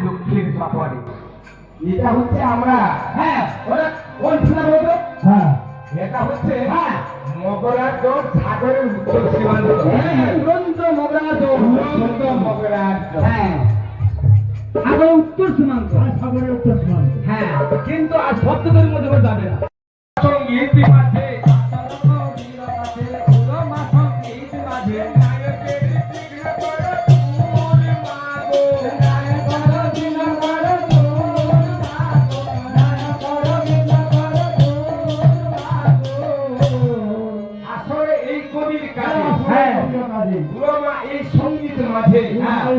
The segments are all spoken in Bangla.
দক্ষিণ সফরে এটা হচ্ছে আমরা হ্যাঁ ওরা কোন ছিল বলতো হ্যাঁ এটা হচ্ছে হ্যাঁ মগরার দোর সাগরের উত্তর সীমান্ত উড়ন্ত মগরার দোর উড়ন্ত মগরার দোর হ্যাঁ সাগরের উত্তর সীমান্ত সাগরের উত্তর সীমান্ত হ্যাঁ কিন্তু আর শব্দদের মধ্যে যাবে না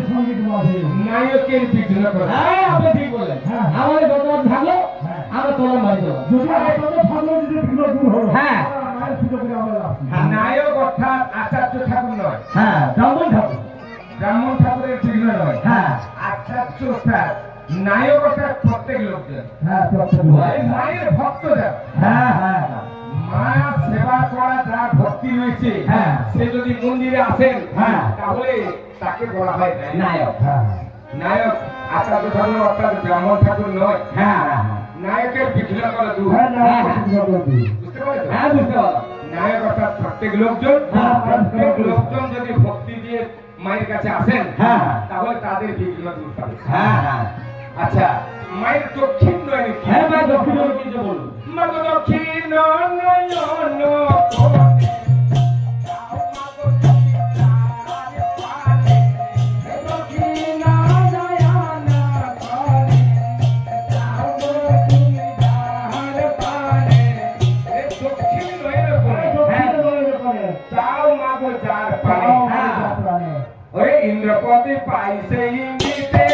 সঙ্গীত মাঝে নায়কের পিছনে করে হ্যাঁ আপনি ঠিক বলেন আমাদের যতবার থাকলো আমরা তোলার মাঝে হ্যাঁ নায়ক অর্থাৎ আচার্য ঠাকুর নয় হ্যাঁ ব্রাহ্মণ ঠাকুর ব্রাহ্মণ ঠাকুরের বিঘ্ন নয় হ্যাঁ আচার্য অর্থাৎ নায়ক অর্থাৎ প্রত্যেক লোকজন হ্যাঁ মায়ের ভক্ত যারা হ্যাঁ হ্যাঁ মা সেবা করা যা ভক্তি রয়েছে হ্যাঁ সে যদি মন্দিরে আসেন হ্যাঁ তাহলে তাকে বলা হয় নায়ক হ্যাঁ নায়ক আচার্য ঠাকুর অর্থাৎ ব্রাহ্মণ ঠাকুর নয় হ্যাঁ নায়কের বিঘ্ন করা দূর বুঝতে পারছো হ্যাঁ বুঝতে পারলাম নায়ক অর্থাৎ প্রত্যেক লোকজন হ্যাঁ, প্রত্যেক লোকজন যদি ভক্তি দিয়ে মায়ের কাছে আসেন হ্যাঁ তাহলে তাদের বিঘ্ন দূর হবে হ্যাঁ হ্যাঁ আচ্ছা মায়ের দক্ষিণ নয়নে কি হ্যাঁ ভাই দক্ষিণ কিছু বলুন মা দক্ষিণ নয়ন ইন্দ্রপতি পাইছে ইঙ্গিতে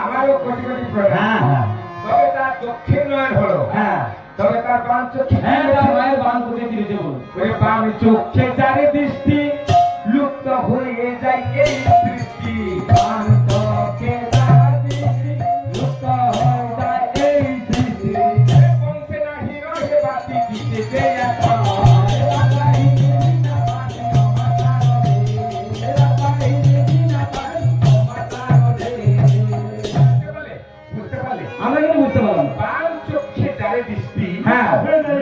আমারও কোটি কোটি প্রণাম তবে তার দক্ষিণ নয়ন হলো তবে তার বাম চোখে মায়ের বাম চোখে দিয়েছে বলুন ওই বাম চোখে চারি দৃষ্টি লুপ্ত হয়ে যায় এই সৃষ্টি বাম চোখে চারি দৃষ্টি লুপ্ত হয়ে যায় এই সৃষ্টি বংশে নাহি রহে বাতি দিতে দেয়া আমরা কিন্তু বুঝতে পারলাম বাম চোখে চারি দৃষ্টি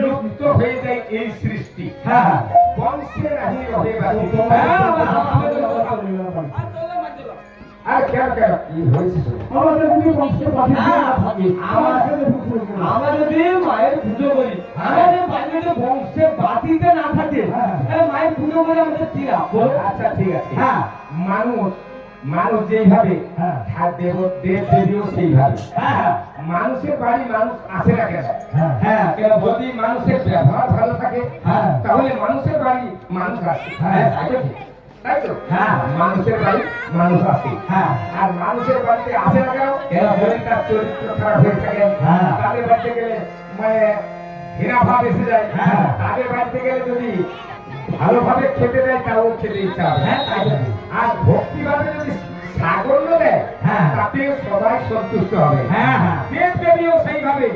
লুপ্ত হয়ে যায় এই সৃষ্টি হ্যাঁ বংশে নাহি রহে বাতি আর কেন কেন কি হয়েছে আমরা যদি মায়ের পুজো করি আমাদের বাড়িতে বংশে বাতিতে না থাকে মায়ের পুজো করে আমাদের কি লাভ আচ্ছা ঠিক আছে হ্যাঁ মানুষ যেভাবে দেব দেব দেবীও সেইভাবে মানুষের বাড়ি মানুষ আসে না কেন হ্যাঁ যদি মানুষের ব্যবহার ভালো থাকে তাহলে মানুষের বাড়ি মানুষ আসে তাই তো মানুষের বাড়ি মানুষ আসে আর মানুষের বাড়িতে আসে না কেন যদি তার চরিত্র খারাপ হয়ে থাকে তাদের বাড়িতে গেলে মানে ঘৃণা ভাব এসে যায় তাদের বাড়িতে গেলে যদি ভালোভাবে খেতে দেয় তাও খেতে ইচ্ছা হবে আর ভক্তিভাবে যদি সাগর্য দেয় তাতে সবাই সন্তুষ্ট হবে দেব দেবীও সেইভাবে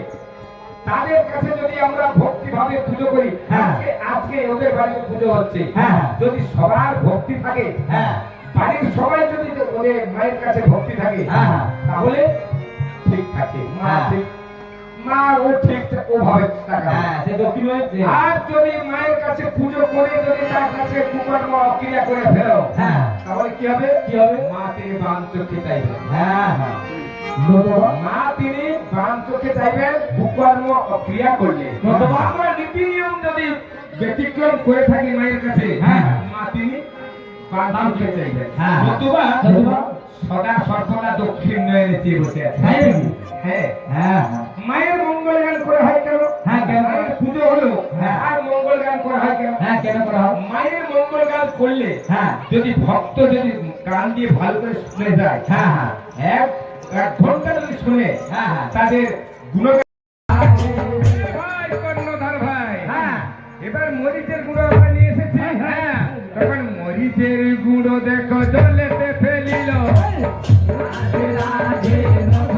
তাদের কাছে যদি আমরা ভক্তিভাবে পুজো করি আজকে ওদের বাড়িতে পুজো হচ্ছে যদি সবার ভক্তি থাকে বাড়ির সবাই যদি ওদের মায়ের কাছে ভক্তি থাকে তাহলে ঠিক থাকে মা ও ঠিক ওভাবে আর যদি মায়ের কাছে পুজো করে যদি তার কাছে কুকর্ম অক্রিয়া করে ফেলো তাহলে কি হবে মা তিনি বাম চোখে চাইবেন মা তিনি বাম চোখে চাইবেন কুকর্ম অক্রিয়া করলে আমরা নীতি নিয়ম যদি ব্যতিক্রম করে থাকি মায়ের কাছে মা তিনি বাম চোখে চাইবেন নতুবা সদা সর্বদা দক্ষিণ নয়নে চেয়ে বসে আছে মায়ের মঙ্গল গান করা হয় কেন মায়ের পুজো হলো আর মঙ্গল গান করা হয় কেন মায়ের মঙ্গল গান করলে যদি ভক্ত যদি গান দিয়ে ভালো করে শুনে যায় এক ঘন্টা যদি শুনে তাদের কর্ণধার ভাই এবার মরিচের গুঁড়ো আমরা নিয়ে এসেছি তখন মরিচের গুঁড়ো দেখো জলেতে ফেলিল রাধে রাধে নমঃ